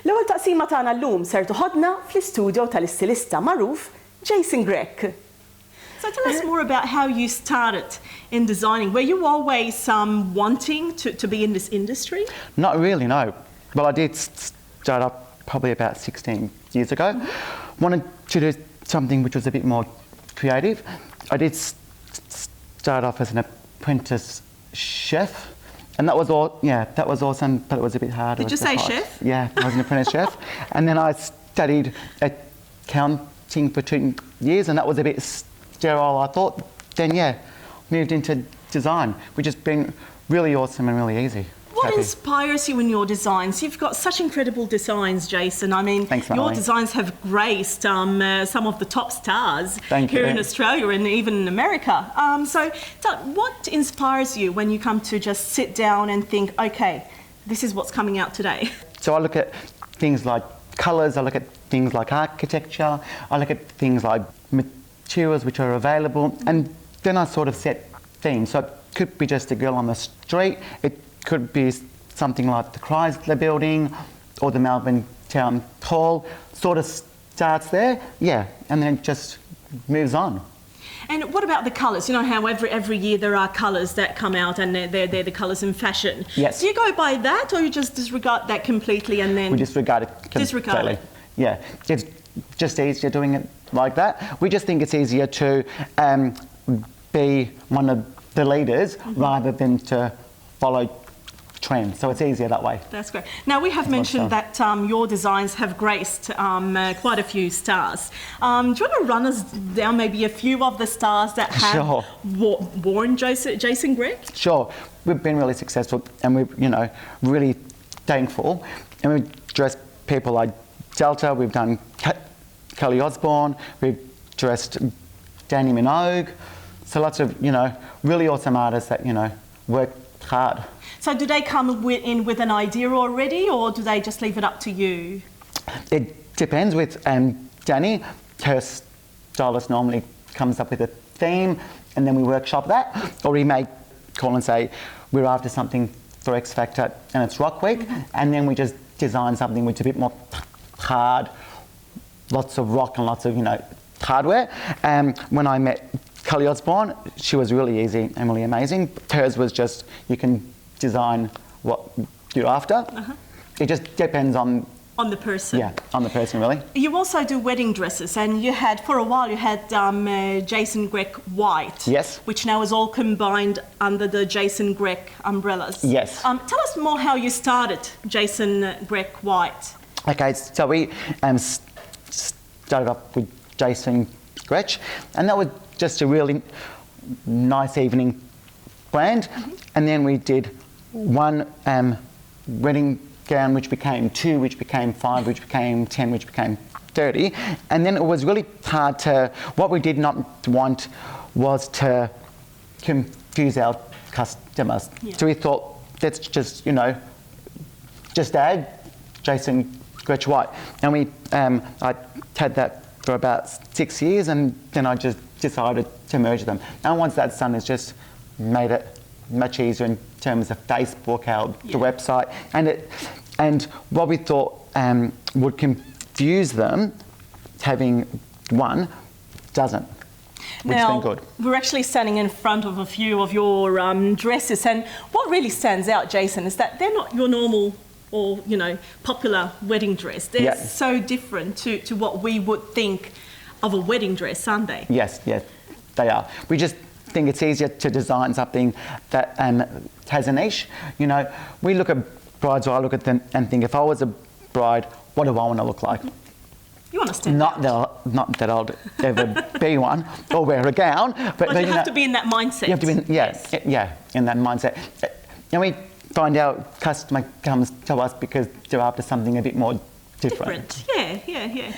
L-ewwel taqsima tagħna llum ser toħodna fl-istudju tal-istilista magħruf Jason Grech. So tell us more about how you started in designing. Were you always wanting to be in this industry? Not really, no. Well, I did start up probably about 16 years ago. Wanted to do something which was a bit more creative. I did start off as an apprentice chef, and that was all. Yeah, that was awesome, but it was a bit hard. Did you say chef? Yeah, I was an apprentice chef, and then I studied accounting for 2 years, and that was a bit sterile, I thought. Then yeah, moved into design, which has been really awesome and really easy. What inspires you in your designs? You've got such incredible designs, Jason. I mean, thanks, your Marlene. designs have graced some of the top stars here in Australia and even in America. So what inspires you when you come to just sit down and think, okay, this is what's coming out today? So I look at things like colours, I look at things like architecture, I look at things like materials which are available, and then I sort of set themes. So it could be just a girl on the street, it could be something like the Chrysler building or the Melbourne Town Hall. Sort of starts there, yeah, and then it just moves on. And what about the colours? You know how every year there are colours that come out and they're the colours in fashion. Yes. Do you go by that or you just disregard that completely and then... We disregard it completely. Disregard it. Yeah, it's just easier doing it like that. We just think it's easier to be one of the leaders rather than to follow trend, so it's easier that way. That's great. Now we have mentioned that your designs have graced quite a few stars. Do you want to run us down maybe a few of the stars that have worn Jason Grech? Sure. We've been really successful and we're really thankful, and we've dressed people like Delta, we've done Kelly Osbourne, we've dressed Danny Minogue, so lots of really awesome artists that work hard. So do they come in with an idea already, or do they just leave it up to you? It depends with Danny. Her stylist normally comes up with a theme and then we workshop that, or he may call and say, we're after something for X Factor and it's Rock Week, and then we just design something which is a bit more hard, lots of rock and lots of hardware. When I met Kelly Osbourne, she was really easy and really amazing. Hers was just, you can design what you're after. It just depends on the person. Yeah, on the person really. You also do wedding dresses, and for a while you had Jason Grech White. Yes. Which now is all combined under the Jason Grech umbrellas. Yes. Tell us more how you started Jason Grech White. Okay, so we started off with Jason Grech, and that was just a really nice evening planned, and then we did one wedding gown which became 2, which became 5, which became 10, which became 30, and then it was really hard to, what we did not want was to confuse our customers. Yeah. So we thought, let's just, just add Jason Grech White. And I had that for about 6 years, and then I just decided to merge them. And once that's done, it's just made it much easier in terms of Facebook, the website, and what we thought would confuse them, having one, doesn't. Which has been good. We're actually standing in front of a few of your dresses, and what really stands out, Jason, is that they're not your normal or popular wedding dress. They're so different to what we would think of a wedding dress, aren't they? Yes, they are. We just think it's easier to design something that has a niche. We look at brides, or I look at them and think, if I was a bride, what do I want to look like? You want to stand out. Not that I'll ever be one or wear a gown, but you have to be in that mindset. You have to be in that mindset. And we find our customer comes to us because they're after something a bit more different. Yeah.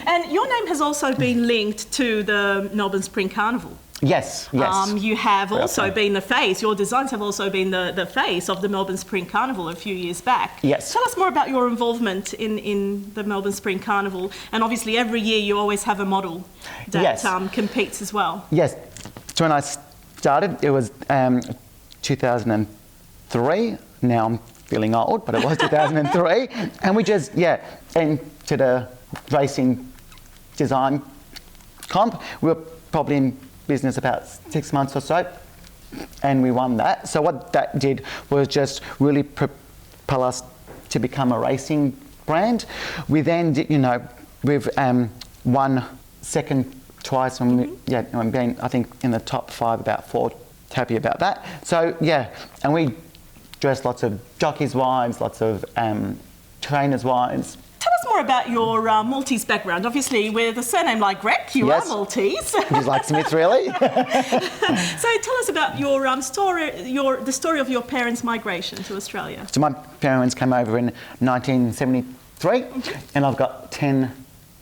And your name has also been linked to the Melbourne Spring Carnival. Yes. You have also been the face, your designs have also been the face of the Melbourne Spring Carnival a few years back. Yes. Tell us more about your involvement in the Melbourne Spring Carnival, and obviously every year you always have a model that competes as well. Yes. So when I started, it was 2003, now I'm feeling old, but it was 2003. And we just, entered a racing design comp. We were probably in business about 6 months or so, and we won that. So what that did was just really propel us to become a racing brand. We then did, we've won second twice, and and been, I think, in the top 5 about 4. Happy about that. So and we dressed lots of jockeys' wives, lots of trainers' wives. Tell us more about your Maltese background. Obviously, with a surname like Grech, you are Maltese. Which is like Smith, really. So tell us about your the story of your parents' migration to Australia. So my parents came over in 1973, and I've got 10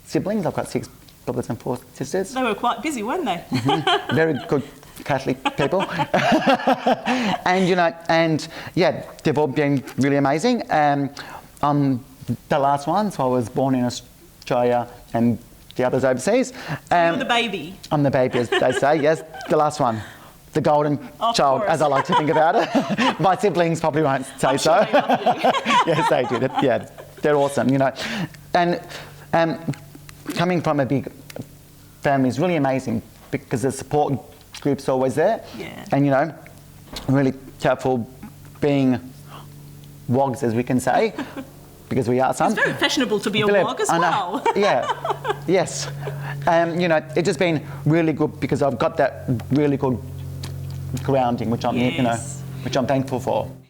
siblings. I've got 6 brothers and 4 sisters. They were quite busy, weren't they? Very good Catholic people. And they've all been really amazing. I'm the last one, so I was born in Australia and the others overseas. You're the baby. I'm the baby, as they say, yes, the last one. The golden child, course. as I like to think about it. My siblings probably won't say I'm so. sure they love you. Yes, they do. Yeah, they're awesome, And coming from a big family is really amazing because the support group's always there. Yeah. And, really helpful being wogs, as we can say, because we are some. It's very fashionable to be a wog as well. Yes. It's just been really good because I've got that really good grounding, which I'm, which I'm thankful for.